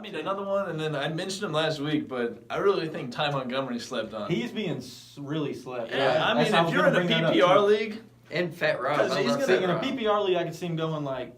mean, another one, and then I mentioned him last week, but I really think Ty Montgomery slept on. He's being really slept. Yeah, I mean, if you're in a PPR league. And Fat Rob. Because he's See, in a PPR league, I could see him going like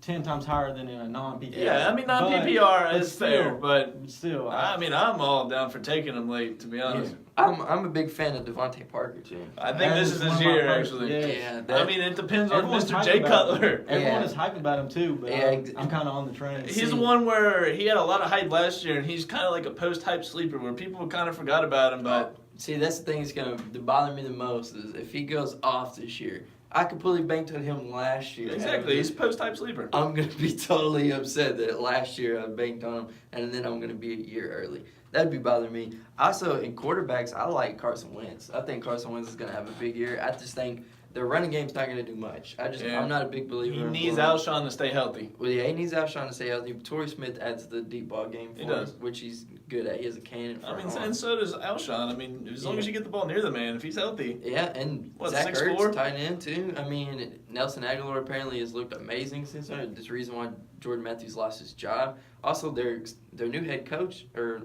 10 times higher than in a non-PPR. Yeah, I mean, non-PPR is still, fair, but still. I mean, I'm all down for taking him late, to be honest. Yeah. I'm a big fan of Devontae Parker, too. I think this is his year, actually. Yeah. I mean, it depends on Everyone's Mr. hyped Jay about Cutler. him. Everyone is hyping about him, too, but I'm kind of on the train. He's the one where he had a lot of hype last year, and he's kind of like a post-hype sleeper where people kind of forgot about him, but... See, that's the thing that's going to bother me the most is if he goes off this year. I completely banked on him last year. Exactly, he's a post-hype sleeper. I'm going to be totally upset that last year I banked on him, and then I'm going to be a year early. That'd be bothering me. Also, in quarterbacks, I like Carson Wentz. I think Carson Wentz is going to have a big year. I just think the running game's not going to do much. I'm not a big believer. He needs Alshon to stay healthy. Well, yeah, he needs Alshon to stay healthy. Torrey Smith adds the deep ball game for him, which he's good at. He has a cannon for him. And so does Alshon. I mean, as long as you get the ball near the man, if he's healthy. Yeah, and Zach Ertz, tight end, too. I mean, Nelson Aguilar apparently has looked amazing since then. That's the reason why Jordan Matthews lost his job. Also, their new head coach, or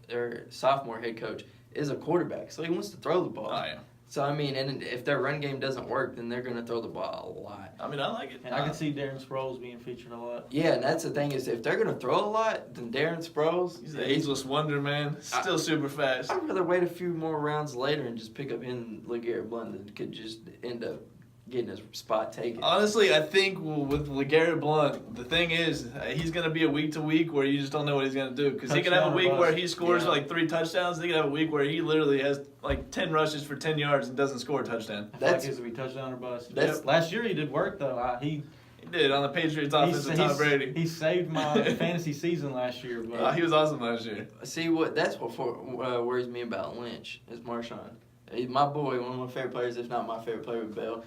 their sophomore head coach, is a quarterback, so he wants to throw the ball. Oh, yeah. So, I mean, and if their run game doesn't work, then they're going to throw the ball a lot. I mean, I like it. And I can see Darren Sproles being featured a lot. Yeah, and that's the thing is if they're going to throw a lot, then Darren Sproles. He's the ageless wonder, man. Still super fast. I'd rather wait a few more rounds later and just pick up in LeGarrette Blount that could just end up getting his spot taken. Honestly, I think with LeGarrette Blount, the thing is, he's going to be a week-to-week where you just don't know what he's going to do. Because he could have a week where he scores like 3 touchdowns. He could have a week where he literally has like 10 rushes for 10 yards and doesn't score a touchdown. I feel like he's going to be touchdown or bust. Last year he did work, though. He did on the Patriots offense with Tom Brady. He saved my fantasy season last year. But he was awesome last year. See, that's what worries me about Lynch is Marshawn. He's my boy, one of my favorite players, if not my favorite player with Bell.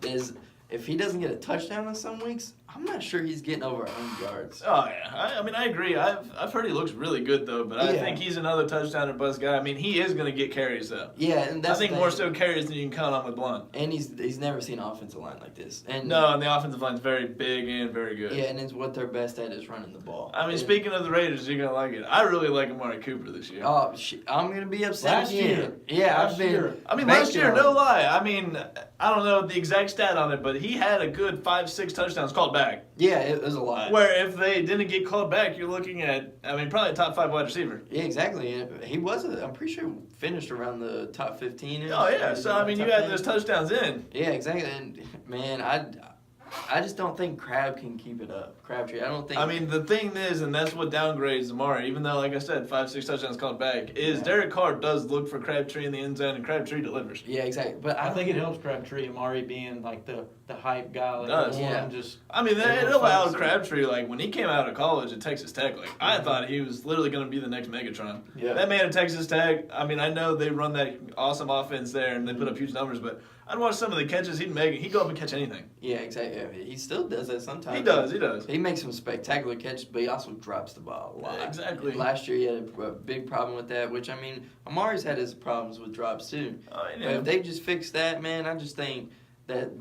Is if he doesn't get a touchdown in some weeks, I'm not sure he's getting over 100 yards. Oh, yeah. I mean, I agree. I've heard he looks really good, though, but I think he's another touchdown or bust guy. I mean, he is going to get carries, though. Yeah, and that's I think more so carries than you can count on with Blount. And he's never seen an offensive line like this. And the offensive line's very big and very good. Yeah, and it's what they're best at is running the ball. I mean, speaking of the Raiders, you're going to like it. I really like Amari Cooper this year. Oh, I'm going to be upset again. Last year. I mean, last year, no lie. I mean, I don't know the exact stat on it, but he had a good 5-6 touchdowns called back. Yeah, it was a lot. Where if they didn't get called back, you're looking at, I mean, probably a top 5 wide receiver. Yeah, exactly. He was, I'm pretty sure, finished around the top 15. Oh, yeah. So, I mean, you had those touchdowns in. Yeah, exactly. And, man, I just don't think Crabtree can keep it up. Crabtree, I don't think. I mean, the thing is, and that's what downgrades Amari, even though, like I said, 5-6 touchdowns called back, is Derek Carr does look for Crabtree in the end zone, and Crabtree delivers. Yeah, exactly. But I think it helps Crabtree, Amari being like the hype guy. Like, does. Yeah. I mean, it allowed Crabtree, like, when he came out of college at Texas Tech, like, I thought he was literally going to be the next Megatron. Yeah. That man at Texas Tech, I mean, I know they run that awesome offense there, and they put up huge numbers, but I'd watch some of the catches he'd make. He'd go up and catch anything. Yeah, exactly. Yeah, he still does that sometimes. He does. He makes some spectacular catches, but he also drops the ball a lot. Yeah, exactly. Last year he had a big problem with that, which, I mean, Amari's had his problems with drops too. Oh, yeah. But if they just fix that, man, I just think that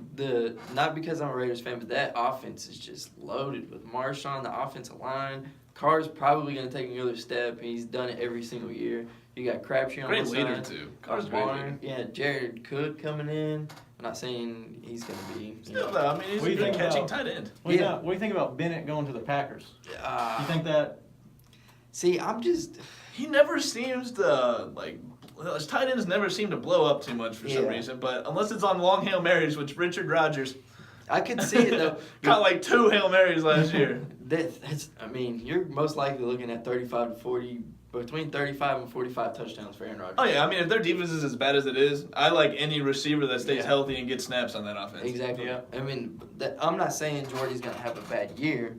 not because I'm a Raiders fan, but that offense is just loaded with Marshawn, the offensive line. Carr's probably going to take another step. He's done it every single year. You got Crabtree on one side. Great leader, too. Carr's great leader. Yeah, Jared Cook coming in. I'm not saying he's going to be. Still, though, I mean, he's a good catching tight end. What do you think about Bennett going to the Packers? You think that? See, he never seems to, like, his tight ends never seem to blow up too much for some reason, but unless it's on long Hail Marys, which Richard Rodgers. I could see it, though. Got like 2 Hail Marys last year. I mean, you're most likely looking at 35 to 40, between 35 and 45 touchdowns for Aaron Rodgers. Oh, yeah. I mean, if their defense is as bad as it is, I like any receiver that stays healthy and gets snaps on that offense. Exactly. Yeah. I mean, I'm not saying Jordy's going to have a bad year.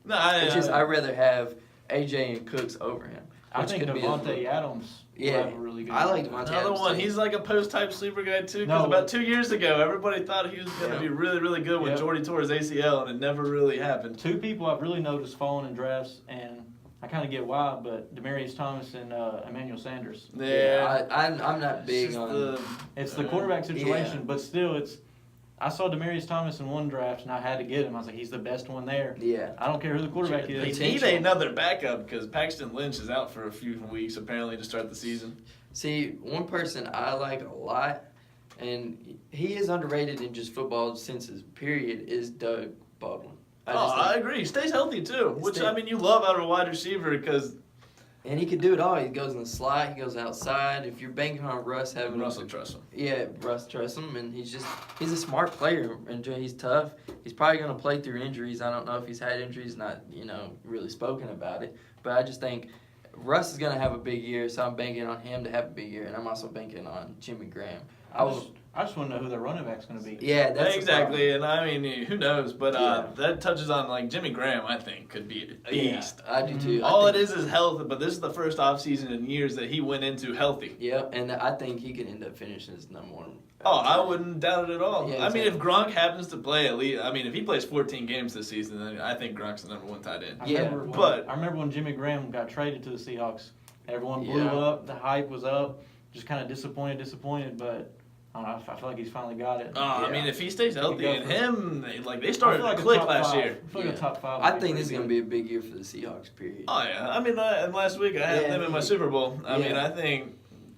No, I'd rather have AJ and Cooks over him. I think Devontae Adams will have a really good I like Devontae Another Adams one. too. He's like a post-type sleeper guy, too, because about 2 years ago, everybody thought he was going to be really, really good when Jordy tore his ACL, and it never really happened. 2 people I've really noticed falling in drafts, and I kind of get why, but Demaryius Thomas and Emmanuel Sanders. Yeah, I'm not big on it's the quarterback situation, but still, I saw Demarius Thomas in one draft, and I had to get him. I was like, he's the best one there. Yeah. I don't care who the quarterback is. They need another backup because Paxton Lynch is out for a few weeks apparently to start the season. See, one person I like a lot, and he is underrated in just football senses, period, is Doug Baldwin. I agree. He stays healthy, too, which, I mean, you love out of a wide receiver because... And he can do it all. He goes in the slot. He goes outside. If you're banking on Russ having... Russell trusts him. Yeah, Russ trusts him, and he's a smart player, and he's tough. He's probably going to play through injuries. I don't know if he's had injuries, not, really spoken about it. But I just think Russ is going to have a big year, so I'm banking on him to have a big year, and I'm also banking on Jimmy Graham. I just want to know who their running back's going to be. Yeah, that's exactly. And I mean, who knows? But that touches on like Jimmy Graham. I think could be a beast. I do too. All it is health. But this is the first offseason in years that he went into healthy. Yep, and I think he could end up finishing as number one. I wouldn't doubt it at all. Yeah, exactly. I mean, if Gronk happens to play at least, if he plays 14 games this season, then I think Gronk's the number one tight end. I remember when Jimmy Graham got traded to the Seahawks. Everyone blew up. The hype was up. Just kind of disappointed, but. I don't know. I feel like he's finally got it. I mean, if he stays healthy and they started to click last year. I feel like a top 5. I think this is going to be a big year for the Seahawks, period. Oh, yeah. I mean, and last week I had them in my Super Bowl. I mean, I think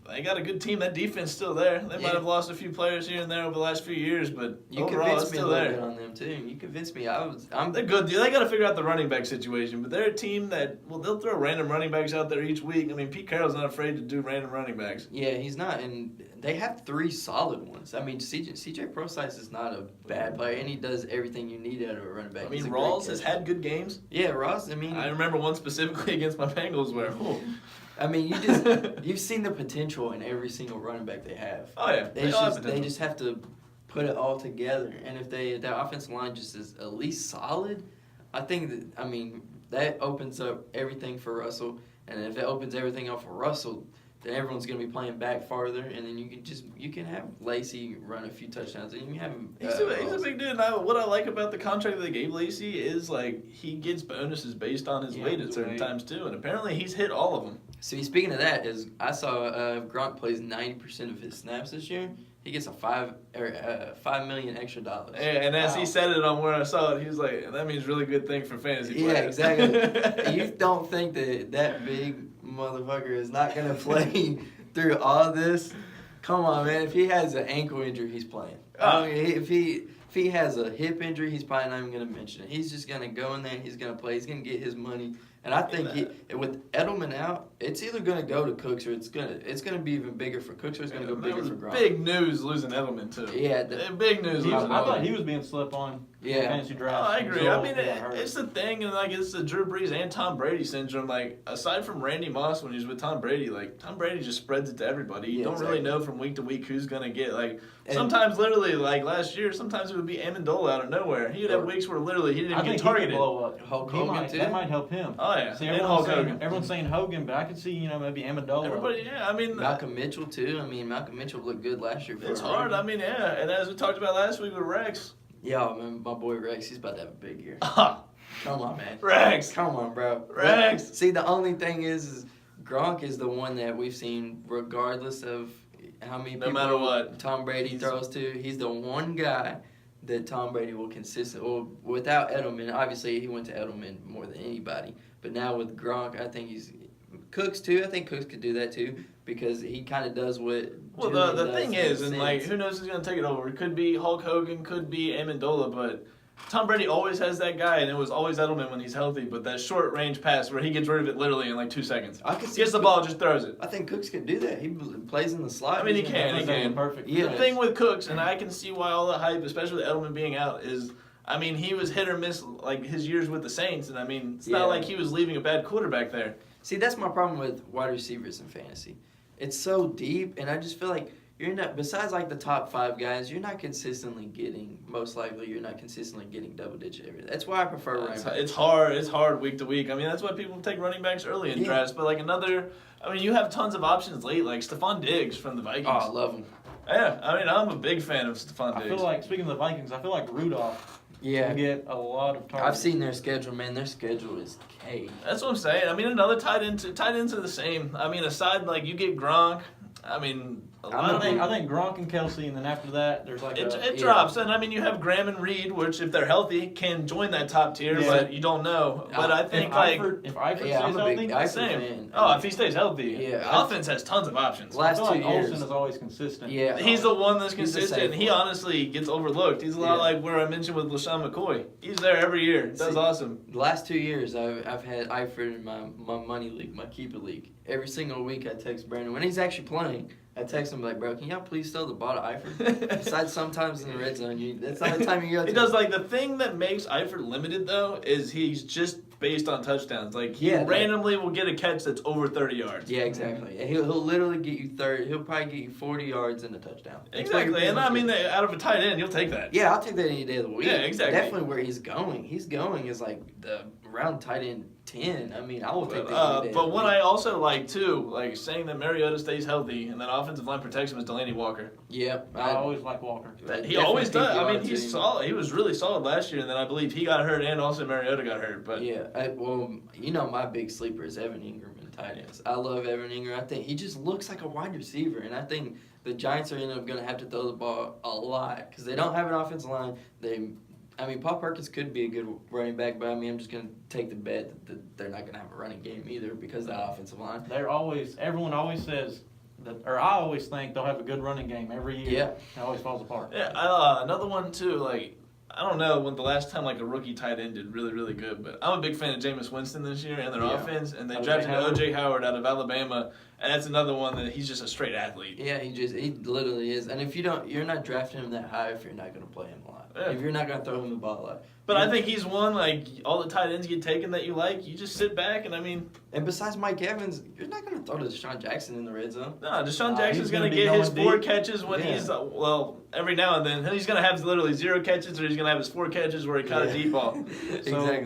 they got a good team. That defense still there. They might have lost a few players here and there over the last few years, but overall, it's still there. You convinced me a little bit on them, too. You convinced me. They're good. They got to figure out the running back situation, but they're a team that, they'll throw random running backs out there each week. I mean, Pete Carroll's not afraid to do random running backs. Yeah, he's not, and they have 3 solid ones. I mean, CJ Prosise is not a bad player, and he does everything you need out of a running back. I mean, Rawls has had good games. Yeah, Rawls, I remember one specifically against my Bengals where... I mean, you've seen the potential in every single running back they have. Oh yeah, they just have to put it all together. And if their offensive line just is at least solid, I think that opens up everything for Russell. And if it opens everything up for Russell, then everyone's going to be playing back farther, and then you can have Lacey run a few touchdowns, and you can have him. He's a big dude. What I like about the contract that they gave Lacey is he gets bonuses based on his weight at certain times too, and apparently he's hit all of them. See, speaking of that, I saw Gronk plays 90% of his snaps this year. He gets $5 million extra. Yeah, and as he said it on where I saw it, he was like, "That means really good thing for fantasy players." Yeah, exactly. You don't think that big motherfucker is not gonna play through all this? Come on, man. If he has an ankle injury, he's playing. If he has a hip injury, he's probably not even gonna mention it. He's just gonna go in there and he's gonna play. He's gonna get his money. And I think with Edelman out, it's either going to go to Cooks or it's gonna be even bigger for Cooks or it's going to go bigger for Gronk. Big news losing Edelman too. Yeah, big news. I thought he was being slept on. Yeah, fantasy draft. I agree. I mean, it's the thing, and it's the Drew Brees and Tom Brady syndrome. Aside from Randy Moss when he was with Tom Brady, Tom Brady just spreads it to everybody. You don't really know from week to week who's gonna get. Sometimes literally, last year, sometimes it would be Amendola out of nowhere. He would have weeks where literally he didn't even get targeted. Blow up. Hulk Hogan too. That might help him. Oh yeah. See, everyone's saying Hogan, but I could see maybe Amendola. Everybody, yeah. I mean, Malcolm Mitchell too. Malcolm Mitchell looked good last year. It's hard. I mean, yeah. And as we talked about last week with Rex. Yeah, man, my boy Rex, he's about to have a big year. Come on, man. Rex. Come on, bro. Rex. See, the only thing is Gronk is the one that we've seen, regardless of how many people matter what Tom Brady throws to, he's the one guy that Tom Brady will without Edelman, obviously he went to Edelman more than anybody, but now with Gronk, I think Cooks too. I think Cooks could do that too because he kind of does what. Well, the thing is, and who knows who's gonna take it over? It could be Hulk Hogan, could be Amendola, but Tom Brady always has that guy, and it was always Edelman when he's healthy. But that short range pass where he gets rid of it literally in 2 seconds. Gets the ball, just throws it. I think Cooks can do that. He plays in the slot. I mean, he can. Perfect. Yeah. The thing with Cooks, and I can see why all the hype, especially with Edelman being out, is. He was hit or miss his years with the Saints, and it's not like he was leaving a bad quarterback there. See, that's my problem with wide receivers in fantasy. It's so deep, and I just feel like you're not, besides the top 5 guys, you're not consistently getting, most likely you're not consistently getting double-digit every. That's why I prefer running backs. It's hard week to week. That's why people take running backs early in drafts. But you have tons of options late, like Stephon Diggs from the Vikings. Oh, I love him. Yeah, I'm a big fan of Stephon Diggs. I feel like, speaking of the Vikings, I feel like Rudolph. Yeah, get a lot of targets. I've seen their schedule, man. Their schedule is cake. That's what I'm saying. Another tight ends are the same. Aside you get Gronk. I think Gronk and Kelsey, and then after that, there's like it drops. And I mean, you have Graham and Reed, which if they're healthy can join that top tier, but you don't know. But I think if Eifert stays healthy, same. If he stays healthy, the offense has tons of options. Last 2 years, Olsen is always consistent. Yeah, he's the one that's consistent. And he honestly gets overlooked. He's a lot like where I mentioned with LaShawn McCoy. He's there every year. That's awesome. The last 2 years, I've had Eifert in my money league, my keeper league. Every single week, I text Brandon when he's actually playing. I text him like, bro, can y'all please throw the ball to Eifert? Besides, sometimes in the red zone, that's not the time you go to. He does the thing that makes Eifert limited though is he's just based on touchdowns. He randomly will get a catch that's over 30 yards. Yeah, exactly. He'll literally get you 30. He'll probably get you 40 yards and a touchdown. Exactly, and I mean, out of a tight end, you'll take that. Yeah, I'll take that any day of the week. Yeah, exactly. Definitely where he's going. He's going is the round tight end 10. I mean, I will take that any day. But what I also like too, saying that Mariota stays healthy and that offensive line protects him is Delaney Walker. Yep, I always like Walker. He always does. I mean, he's solid. He was really solid last year, and then I believe he got hurt, and also Mariota got hurt. But my big sleeper is Evan Ingram in tight ends. I love Evan Ingram. I think he just looks like a wide receiver, and I think the Giants are going to have to throw the ball a lot because they don't have an offensive line. Paul Perkins could be a good running back, but I'm just going to take the bet that they're not going to have a running game either because of the offensive line. Everyone always says that, or I always think they'll have a good running game every year. Yeah. It always falls apart. Yeah, another one too, I don't know when the last time a rookie tight end did really, really good, but I'm a big fan of Jameis Winston this year and their offense, and they drafted O.J. Howard out of Alabama, and that's another one that he's just a straight athlete. Yeah, he literally is. And if you're not drafting him that high if you're not going to play him a lot. Yeah. If you're not going to throw him the ball a lot. But I think he's one, all the tight ends get taken that you like. You just sit back and, And besides Mike Evans, you're not going to throw to Deshaun Jackson in the red zone. No, Deshaun Jackson's going to get his 4 catches when he's, every now and then. He's going to have literally 0 catches or he's going to have his 4 catches where he caught a deep ball. Exactly.